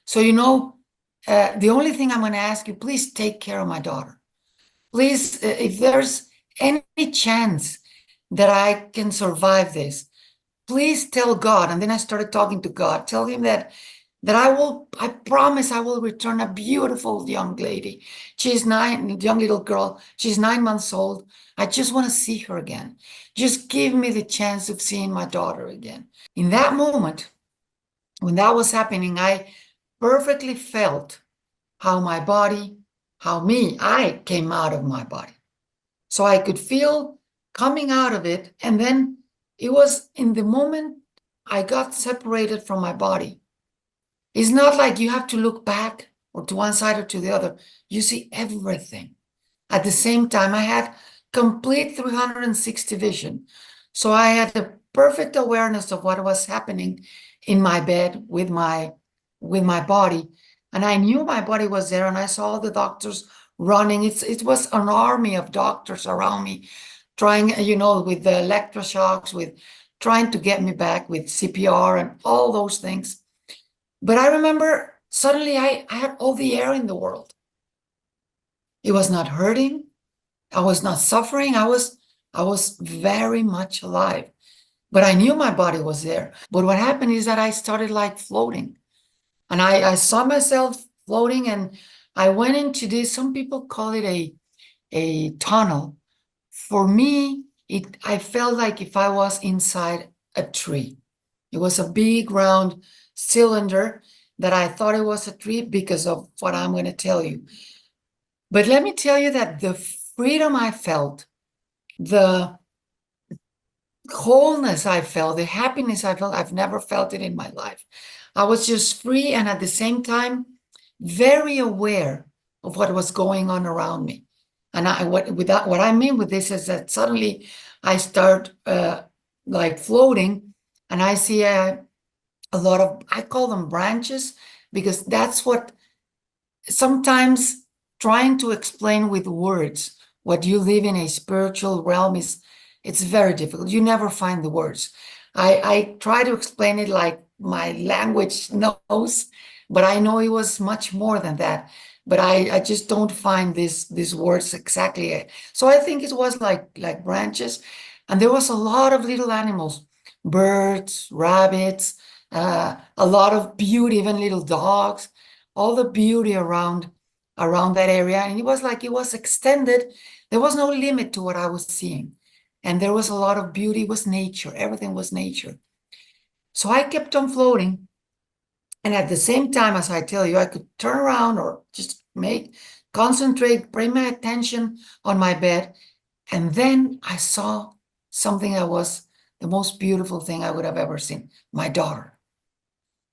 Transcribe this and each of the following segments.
So, the only thing I'm going to ask you, please take care of my daughter. Please, if there's any chance that I can survive this, please tell God. And then I started talking to God, tell him that I promise I will return a beautiful young lady. Young little girl. She's 9 months old. I just want to see her again. Just give me the chance of seeing my daughter again. In that moment, when that was happening, I perfectly felt how my body, I came out of my body. So I could feel coming out of it. And then it was in the moment I got separated from my body. It's not like you have to look back or to one side or to the other. You see everything. At the same time, I had complete 360 vision. So I had a perfect awareness of what was happening in my bed with my body. And I knew my body was there, and I saw the doctors running. It was an army of doctors around me, trying, with the electroshocks, with trying to get me back with CPR and all those things. But I remember suddenly I had all the air in the world. It was not hurting. I was not suffering. I was very much alive. But I knew my body was there. But what happened is that I started like floating. And I saw myself floating, and I went into this, some people call it a tunnel. For me, I felt like if I was inside a tree. It was a big round cylinder that I thought it was a tree because of what I'm going to tell you. But let me tell you that the freedom I felt, the wholeness I felt, the happiness I felt, I've never felt it in my life. I was just free, and at the same time, very aware of what was going on around me. And what I mean with this is that suddenly I start like floating, and I see a lot of, I call them branches, because that's what sometimes trying to explain with words what you live in a spiritual realm it's very difficult. You never find the words. I try to explain it like my language knows, but I know it was much more than that. But I just don't find these words exactly. So I think it was like branches, and there was a lot of little animals, birds, rabbits, a lot of beauty, even little dogs, all the beauty around that area. And it was like it was extended. There was no limit to what I was seeing. And there was a lot of beauty. It was nature. Everything was nature. So I kept on floating. And at the same time, as I tell you, I could turn around or just concentrate, bring my attention on my bed. And then I saw something that was the most beautiful thing I would have ever seen, my daughter.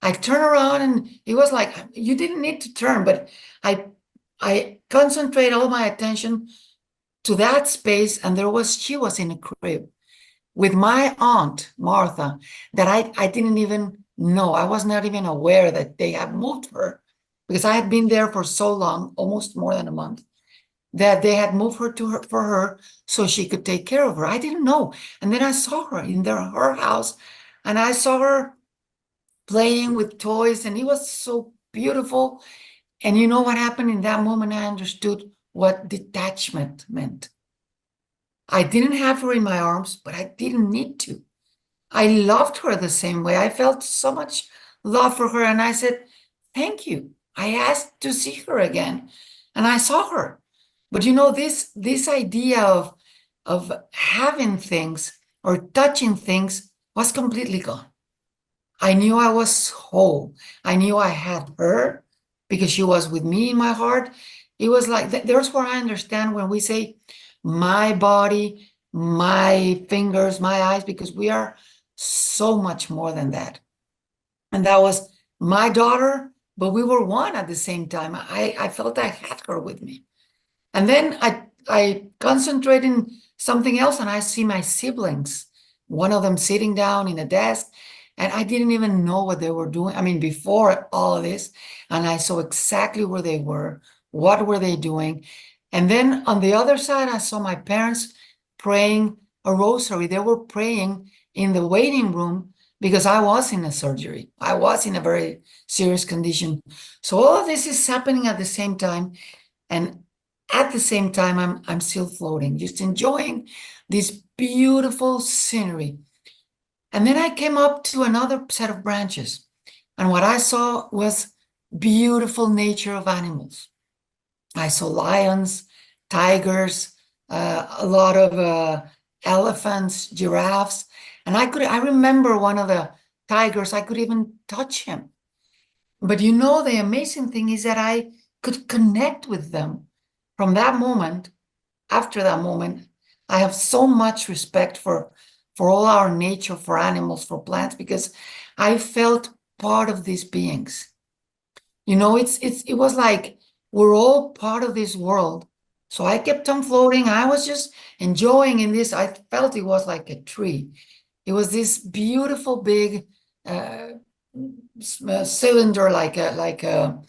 I turned around, and it was like, you didn't need to turn, but I concentrate all my attention to that space, and she was in a crib with my aunt, Martha, that I didn't even know. I was not even aware that they had moved her, because I had been there for so long, almost more than a month, that they had moved her for her so she could take care of her. I didn't know. And then I saw her in her house, and I saw her playing with toys, and it was so beautiful. And you know what happened in that moment? I understood what detachment meant. I didn't have her in my arms, but I didn't need to. I loved her the same way. I felt so much love for her, and I said, thank you. I asked to see her again, and I saw her. But this idea of having things or touching things was completely gone. I knew I was whole. I knew I had her because she was with me in my heart. It was like, there's where I understand when we say my body, my fingers, my eyes, because we are so much more than that. And that was my daughter, but we were one at the same time. I felt I had her with me. And then I concentrate in something else, and I see my siblings, one of them sitting down in a desk, and I didn't even know what they were doing. I mean, before all of this, and I saw exactly where they were, what were they doing. And then on the other side, I saw my parents praying a rosary. They were praying in the waiting room because I was in a surgery. I was in a very serious condition. So all of this is happening at the same time. And at the same time, I'm still floating, just enjoying this beautiful scenery. And then I came up to another set of branches. And what I saw was beautiful nature of animals. I saw lions, tigers, a lot of elephants, giraffes. And I remember one of the tigers, I could even touch him. But you know, the amazing thing is that I could connect with them from that moment. After that moment, I have so much respect for all our nature, for animals, for plants, because I felt part of these beings. You know, it was like we're all part of this world. So I kept on floating. I was just enjoying in this. I felt it was like a tree. It was this beautiful big cylinder, like a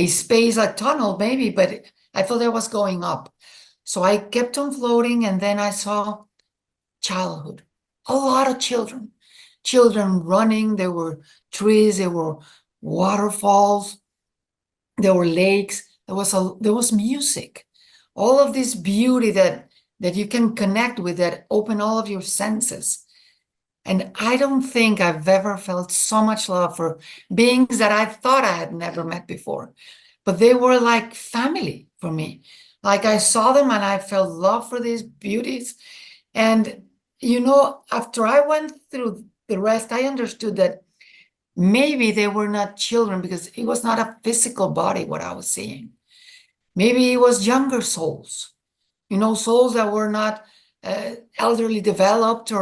space, like tunnel maybe, but I thought I was going up. So I kept on floating, and then I saw childhood, a lot of children running. There were trees, there were waterfalls, there were lakes, there was music, all of this beauty that you can connect with, that open all of your senses. And I don't think I've ever felt so much love for beings that I thought I had never met before, but they were like family for me. Like I saw them and I felt love for these beauties. And you know, after I went through the rest, I understood that maybe they were not children, because it was not a physical body what I was seeing. Maybe it was younger souls, you know, souls that were not elderly developed,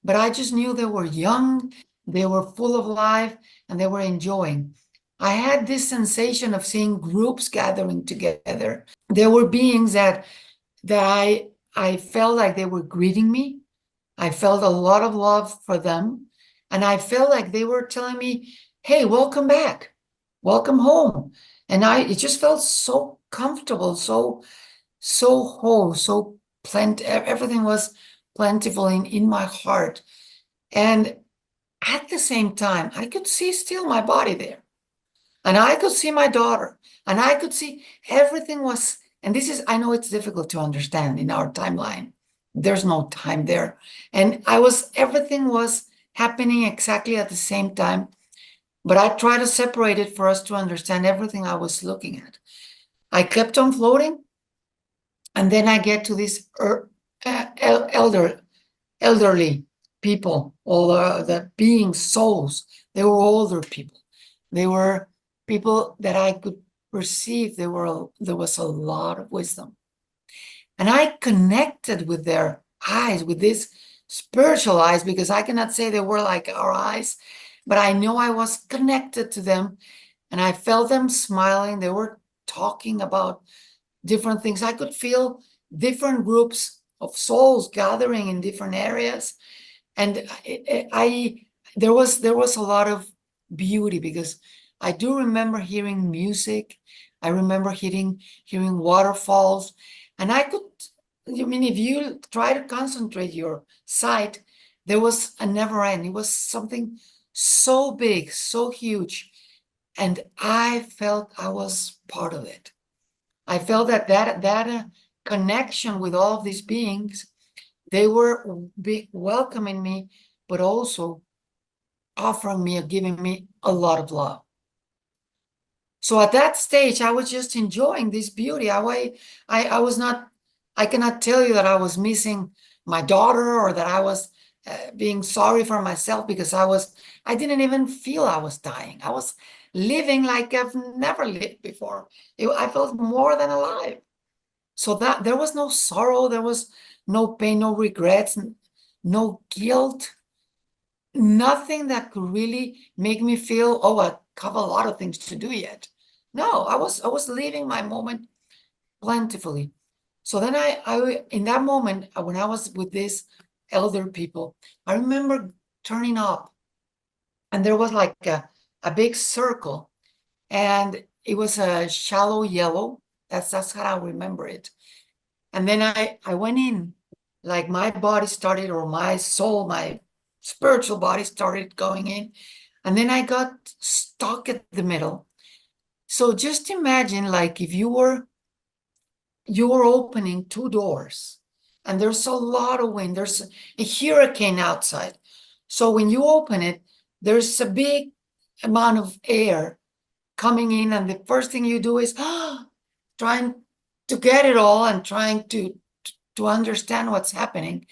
but I just knew they were young, they were full of life, and they were enjoying. I had this sensation of seeing groups gathering together. There were beings that I felt like they were greeting me. I felt a lot of love for them. And I felt like they were telling me, hey, welcome back, welcome home. And it just felt so comfortable, so whole, so plenty. Everything was plentiful in my heart. And at the same time, I could see still my body there. And I could see my daughter. And I could see everything was, and this is, I know it's difficult to understand in our timeline. There's no time there. And everything was happening exactly at the same time. But I try to separate it for us to understand everything I was looking at. I kept on floating. And then I get to these elderly people, all the beings, souls. They were older people. They were people that I could perceive. There was a lot of wisdom. And I connected with their eyes, with these spiritual eyes, because I cannot say they were like our eyes, but I know I was connected to them, and I felt them smiling. They were talking about different things. I could feel different groups of souls gathering in different areas. And there was a lot of beauty, because I do remember hearing music. I remember hearing waterfalls. And if you try to concentrate your sight, there was a never end. It was something so big, so huge. And I felt I was part of it. I felt that connection with all of these beings. They were welcoming me, but also offering me or giving me a lot of love. So at that stage, I was just enjoying this beauty. I cannot tell you that I was missing my daughter, or that I was being sorry for myself, because I didn't even feel I was dying. I was living like I've never lived before. I felt more than alive. So that there was no sorrow, there was no pain, no regrets, no guilt, nothing that could really make me feel, oh, I have a lot of things to do yet. No, I was living my moment plentifully. So then I in that moment, when I was with these elder people, I remember turning up, and there was like a big circle, and it was a shallow yellow. That's how I remember it. And then I went in, like my body started, or my soul, my spiritual body started going in. And then I got stuck at the middle. So just imagine like if you were opening two doors and there's a lot of wind, there's a hurricane outside. So when you open it, there's a big amount of air coming in, and the first thing you do is trying to get it all and trying to understand what's happening.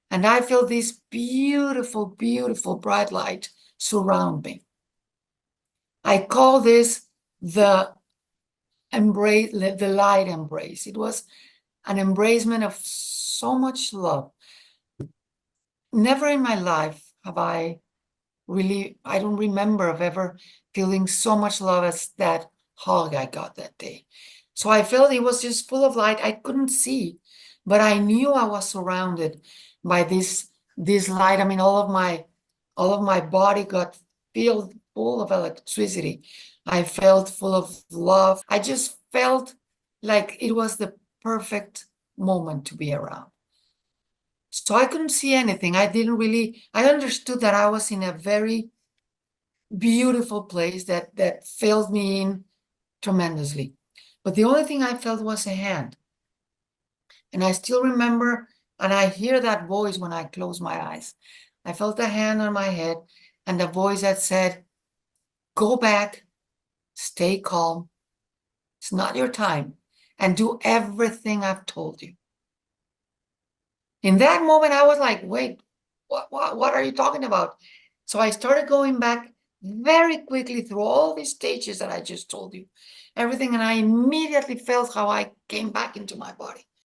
And I feel this beautiful, beautiful bright light surround me. I call this the embrace, the light embrace. It was an embracement of so much love. Never in my life have I don't remember of ever feeling so much love as that hug I got that day. So I felt it was just full of light. I couldn't see, but I knew I was surrounded by this light. I mean, all of my body got filled full of electricity. I felt full of love. I just felt like it was the perfect moment to be around. So I couldn't see anything. I understood that I was in a very beautiful place that filled me in tremendously. But the only thing I felt was a hand. And I still remember, and I hear that voice when I close my eyes. I felt a hand on my head and a voice that said, go back, stay calm. It's not your time, and do everything I've told you. In that moment, I was like, wait, what are you talking about? So I started going back very quickly through all these stages that I just told you, everything, and I immediately felt how I came back into my body.